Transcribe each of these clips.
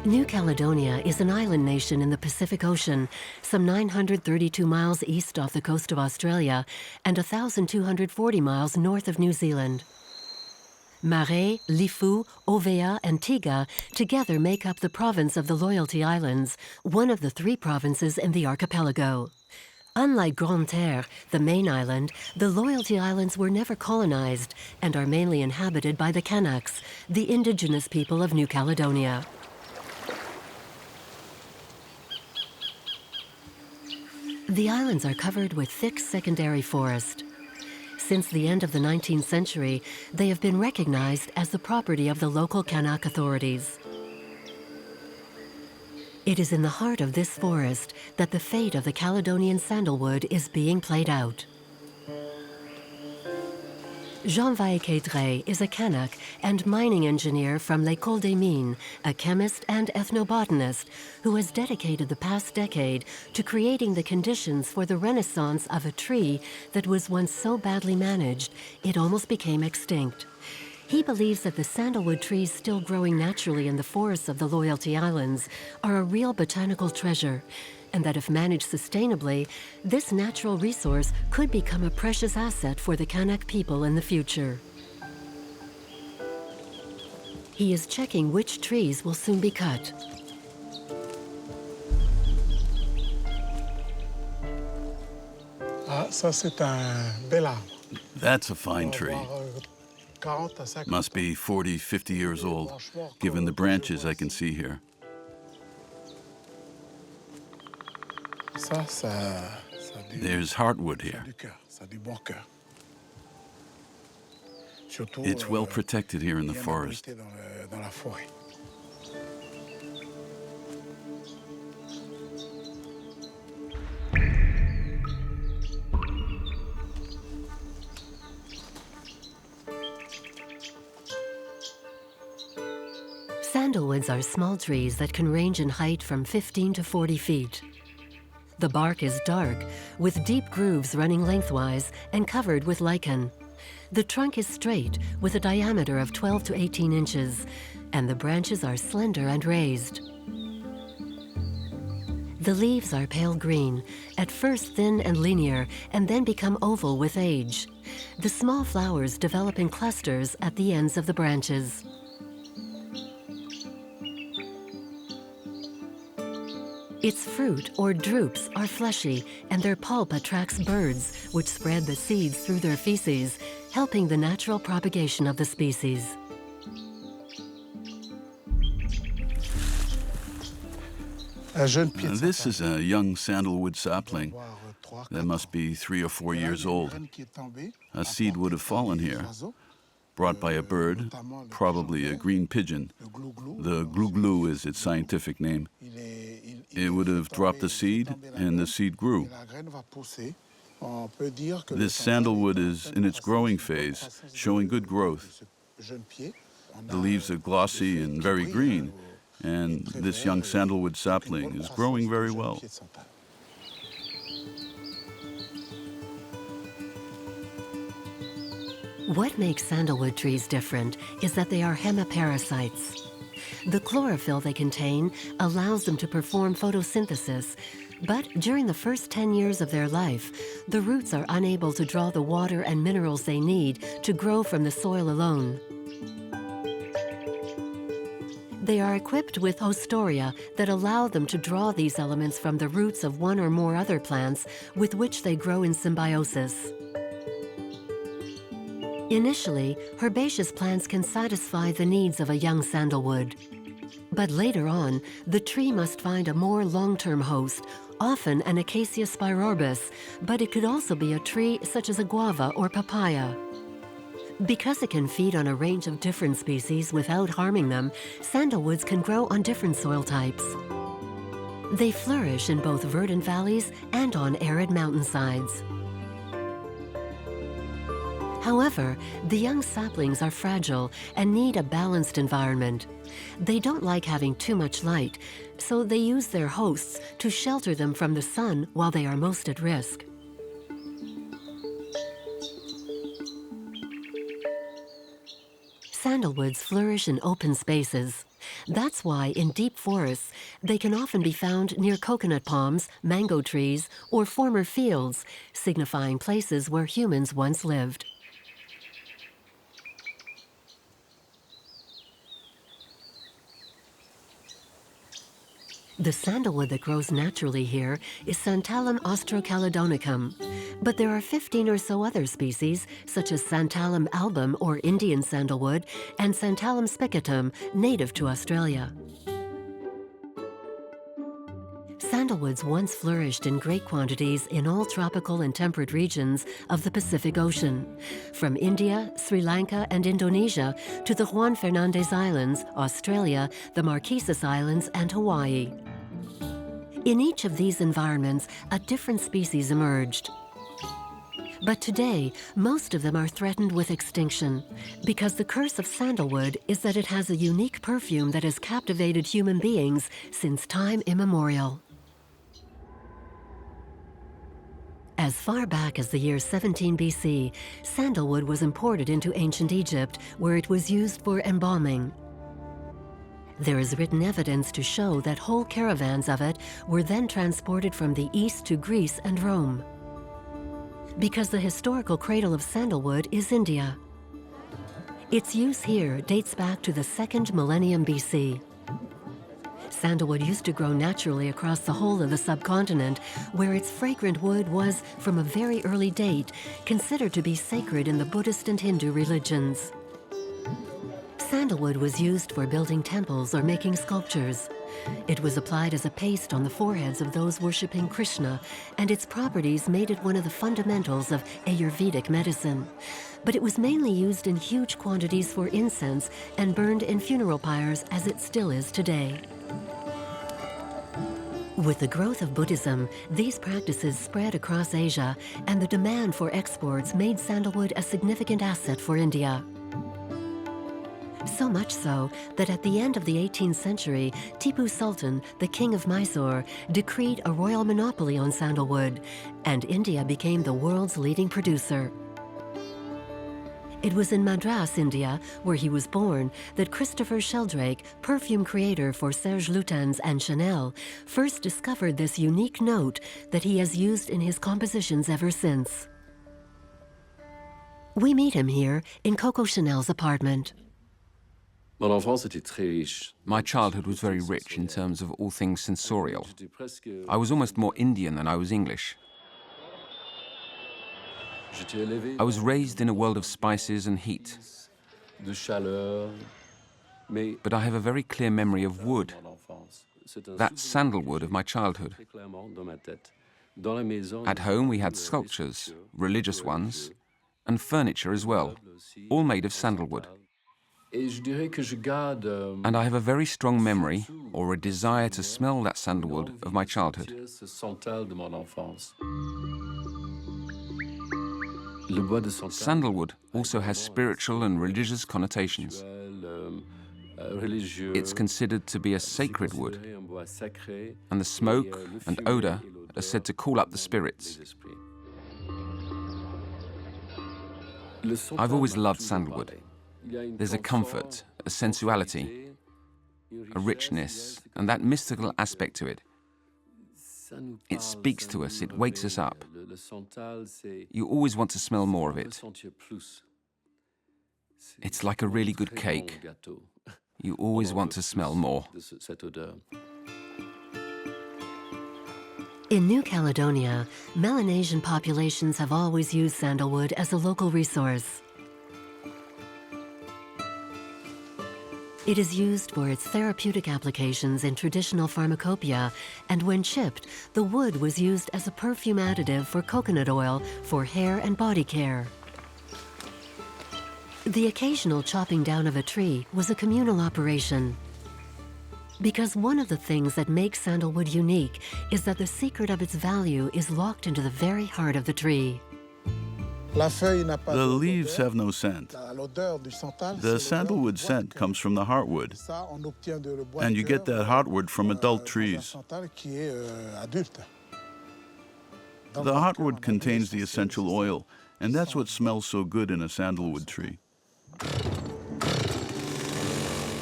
New Caledonia is an island nation in the Pacific Ocean, some 932 miles east off the coast of Australia and 1,240 miles north of New Zealand. Marais, Lifou, Ovea, and Tiga together make up the province of the Loyalty Islands, one of the 3 provinces in the archipelago. Unlike Grande Terre, the main island, the Loyalty Islands were never colonized and are mainly inhabited by the Kanaks, the indigenous people of New Caledonia. The islands are covered with thick secondary forest. Since the end of the 19th century, they have been recognized as the property of the local Kanak authorities. It is in the heart of this forest that the fate of the Caledonian sandalwood is being played out. Jean-Vaïquedre is a Kanak and mining engineer from l'École des Mines, a chemist and ethnobotanist who has dedicated the past decade to creating the conditions for the renaissance of a tree that was once so badly managed it almost became extinct. He believes that the sandalwood trees still growing naturally in the forests of the Loyalty Islands are a real botanical treasure, and that if managed sustainably, this natural resource could become a precious asset for the Kanak people in the future. He is checking which trees will soon be cut. That's a fine tree. Must be 40, 50 years old, given the branches I can see here. There's heartwood here. It's well protected here in the forest. Sandalwoods are small trees that can range in height from 15 to 40 feet. The bark is dark, with deep grooves running lengthwise and covered with lichen. The trunk is straight, with a diameter of 12 to 18 inches, and the branches are slender and raised. The leaves are pale green, at first thin and linear, and then become oval with age. The small flowers develop in clusters at the ends of the branches. Its fruit, or drupes, are fleshy, and their pulp attracts birds, which spread the seeds through their feces, helping the natural propagation of the species. This is a young sandalwood sapling that must be 3 or 4 years old. A seed would have fallen here, brought by a bird, probably a green pigeon. The glou-glou is its scientific name. It would have dropped the seed, and the seed grew. This sandalwood is in its growing phase, showing good growth. The leaves are glossy and very green, and this young sandalwood sapling is growing very well. What makes sandalwood trees different is that they are hemoparasites. The chlorophyll they contain allows them to perform photosynthesis, but during the first 10 years of their life, the roots are unable to draw the water and minerals they need to grow from the soil alone. They are equipped with ostoria that allow them to draw these elements from the roots of one or more other plants with which they grow in symbiosis. Initially, herbaceous plants can satisfy the needs of a young sandalwood. But later on, the tree must find a more long-term host, often an Acacia spirorbis, but it could also be a tree such as a guava or papaya. Because it can feed on a range of different species without harming them, sandalwoods can grow on different soil types. They flourish in both verdant valleys and on arid mountainsides. However, the young saplings are fragile and need a balanced environment. They don't like having too much light, so they use their hosts to shelter them from the sun while they are most at risk. Sandalwoods flourish in open spaces. That's why in deep forests, they can often be found near coconut palms, mango trees, or former fields, signifying places where humans once lived. The sandalwood that grows naturally here is Santalum austrocaledonicum, but there are 15 or so other species, such as Santalum album or Indian sandalwood and Santalum spicatum, native to Australia. Sandalwoods once flourished in great quantities in all tropical and temperate regions of the Pacific Ocean, from India, Sri Lanka, and Indonesia to the Juan Fernandez Islands, Australia, the Marquesas Islands, and Hawaii. In each of these environments, a different species emerged. But today, most of them are threatened with extinction, because the curse of sandalwood is that it has a unique perfume that has captivated human beings since time immemorial. As far back as the year 17 BC, sandalwood was imported into ancient Egypt, where it was used for embalming. There is written evidence to show that whole caravans of it were then transported from the east to Greece and Rome. Because the historical cradle of sandalwood is India. Its use here dates back to the 2nd millennium BC. Sandalwood used to grow naturally across the whole of the subcontinent, where its fragrant wood was, from a very early date, considered to be sacred in the Buddhist and Hindu religions. Sandalwood was used for building temples or making sculptures. It was applied as a paste on the foreheads of those worshipping Krishna, and its properties made it one of the fundamentals of Ayurvedic medicine. But it was mainly used in huge quantities for incense and burned in funeral pyres, as it still is today. With the growth of Buddhism, these practices spread across Asia, and the demand for exports made sandalwood a significant asset for India. So much so that at the end of the 18th century, Tipu Sultan, the king of Mysore, decreed a royal monopoly on sandalwood, and India became the world's leading producer. It was in Madras, India, where he was born, that Christopher Sheldrake, perfume creator for Serge Lutens and Chanel, first discovered this unique note that he has used in his compositions ever since. We meet him here in Coco Chanel's apartment. My childhood was very rich in terms of all things sensorial. I was almost more Indian than I was English. I was raised in a world of spices and heat. But I have a very clear memory of wood, that sandalwood of my childhood. At home we had sculptures, religious ones, and furniture as well, all made of sandalwood. And I have a very strong memory, or a desire to smell that sandalwood of my childhood. Sandalwood also has spiritual and religious connotations. It's considered to be a sacred wood, and the smoke and odor are said to call up the spirits. I've always loved sandalwood. There's a comfort, a sensuality, a richness, and that mystical aspect to it. It speaks to us, it wakes us up. You always want to smell more of it. It's like a really good cake. You always want to smell more. In New Caledonia, Melanesian populations have always used sandalwood as a local resource. It is used for its therapeutic applications in traditional pharmacopoeia, and when chipped, the wood was used as a perfume additive for coconut oil for hair and body care. The occasional chopping down of a tree was a communal operation. Because one of the things that makes sandalwood unique is that the secret of its value is locked into the very heart of the tree. The leaves have no scent. The sandalwood scent comes from the heartwood, and you get that heartwood from adult trees. The heartwood contains the essential oil, and that's what smells so good in a sandalwood tree.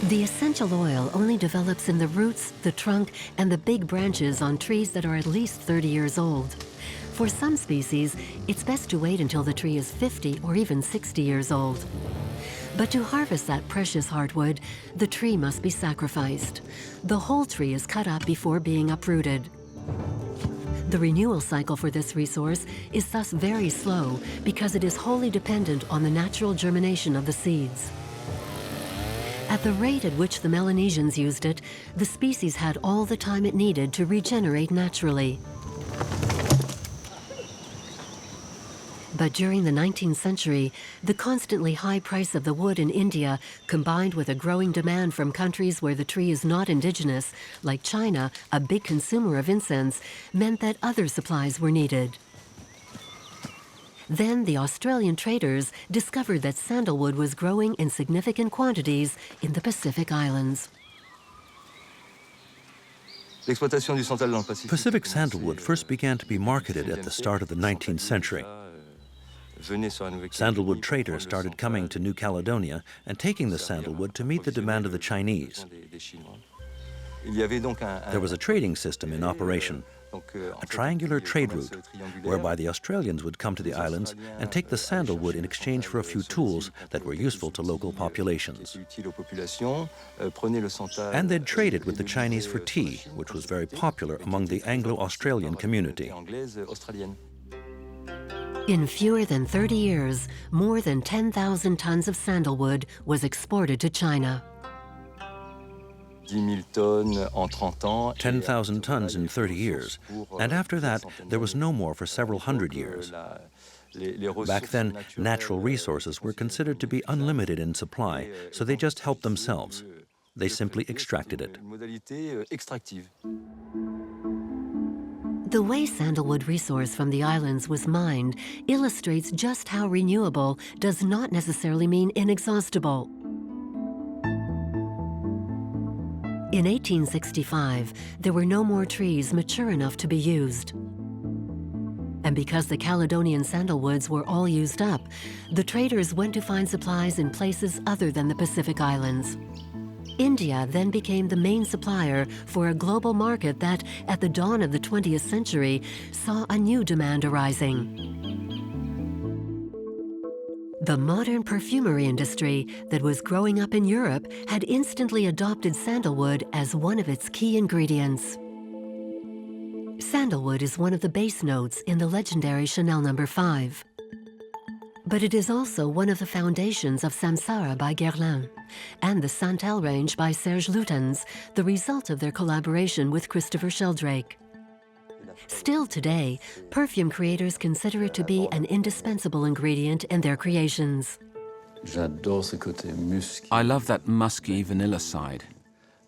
The essential oil only develops in the roots, the trunk, and the big branches on trees that are at least 30 years old. For some species, it's best to wait until the tree is 50 or even 60 years old. But to harvest that precious heartwood, the tree must be sacrificed. The whole tree is cut up before being uprooted. The renewal cycle for this resource is thus very slow because it is wholly dependent on the natural germination of the seeds. At the rate at which the Melanesians used it, the species had all the time it needed to regenerate naturally. But during the 19th century, the constantly high price of the wood in India, combined with a growing demand from countries where the tree is not indigenous, like China, a big consumer of incense, meant that other supplies were needed. Then the Australian traders discovered that sandalwood was growing in significant quantities in the Pacific Islands. Pacific sandalwood first began to be marketed at the start of the 19th century. Sandalwood traders started coming to New Caledonia and taking the sandalwood to meet the demand of the Chinese. There was a trading system in operation, a triangular trade route, whereby the Australians would come to the islands and take the sandalwood in exchange for a few tools that were useful to local populations. And they'd trade it with the Chinese for tea, which was very popular among the Anglo-Australian community. In fewer than 30 years, more than 10,000 tons of sandalwood was exported to China. 10,000 tons in 30 years, and after that, there was no more for several hundred years. Back then, natural resources were considered to be unlimited in supply, so they just helped themselves. They simply extracted it. The way sandalwood resource from the islands was mined illustrates just how renewable does not necessarily mean inexhaustible. In 1865, there were no more trees mature enough to be used. And because the Caledonian sandalwoods were all used up, the traders went to find supplies in places other than the Pacific Islands. India then became the main supplier for a global market that, at the dawn of the 20th century, saw a new demand arising. The modern perfumery industry that was growing up in Europe had instantly adopted sandalwood as one of its key ingredients. Sandalwood is one of the base notes in the legendary Chanel No. 5. But it is also one of the foundations of Samsara by Guerlain and the Santal range by Serge Lutens, the result of their collaboration with Christopher Sheldrake. Still today, perfume creators consider it to be an indispensable ingredient in their creations. I love that musky vanilla side,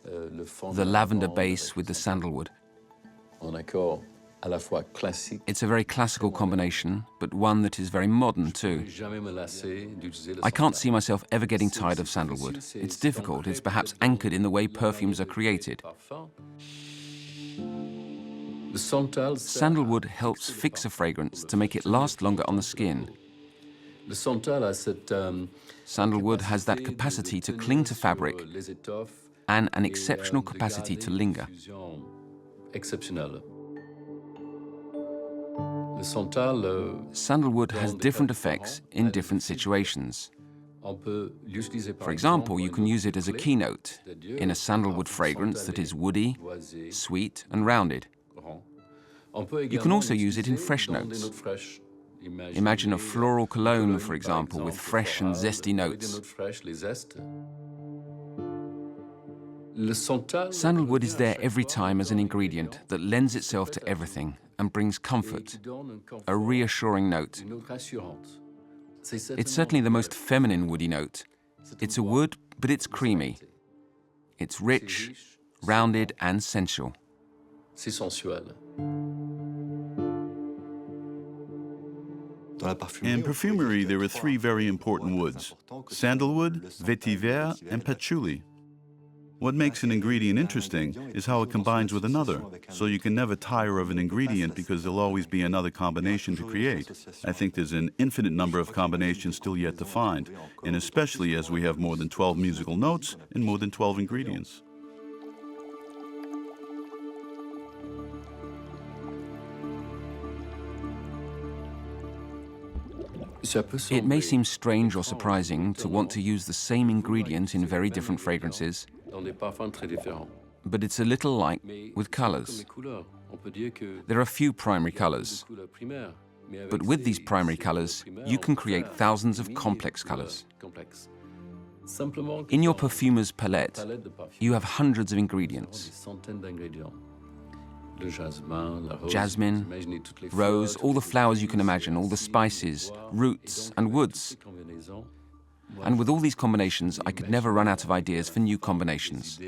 the lavender base with the sandalwood. It's a very classical combination, but one that is very modern too. I can't see myself ever getting tired of sandalwood. It's difficult, it's perhaps anchored in the way perfumes are created. Sandalwood helps fix a fragrance to make it last longer on the skin. Sandalwood has that capacity to cling to fabric and an exceptional capacity to linger. Sandalwood has different effects in different situations. For example, you can use it as a keynote in a sandalwood fragrance that is woody, sweet, and rounded. You can also use it in fresh notes. Imagine a floral cologne, for example, with fresh and zesty notes. Sandalwood is there every time as an ingredient that lends itself to everything and brings comfort, a reassuring note. It's certainly the most feminine woody note. It's a wood, but it's creamy. It's rich, rounded, and sensual. In perfumery, there are three very important woods: sandalwood, vetiver, and patchouli. What makes an ingredient interesting is how it combines with another, so you can never tire of an ingredient because there'll always be another combination to create. I think there's an infinite number of combinations still yet to find, and especially as we have more than 12 musical notes and more than 12 ingredients. It may seem strange or surprising to want to use the same ingredient in very different fragrances, but it's a little like with colors. There are few primary colors, but with these primary colors, you can create thousands of complex colors. In your perfumer's palette, you have hundreds of ingredients. Jasmine, rose, all the flowers you can imagine, all the spices, roots and woods. And with all these combinations, I could never run out of ideas for new combinations.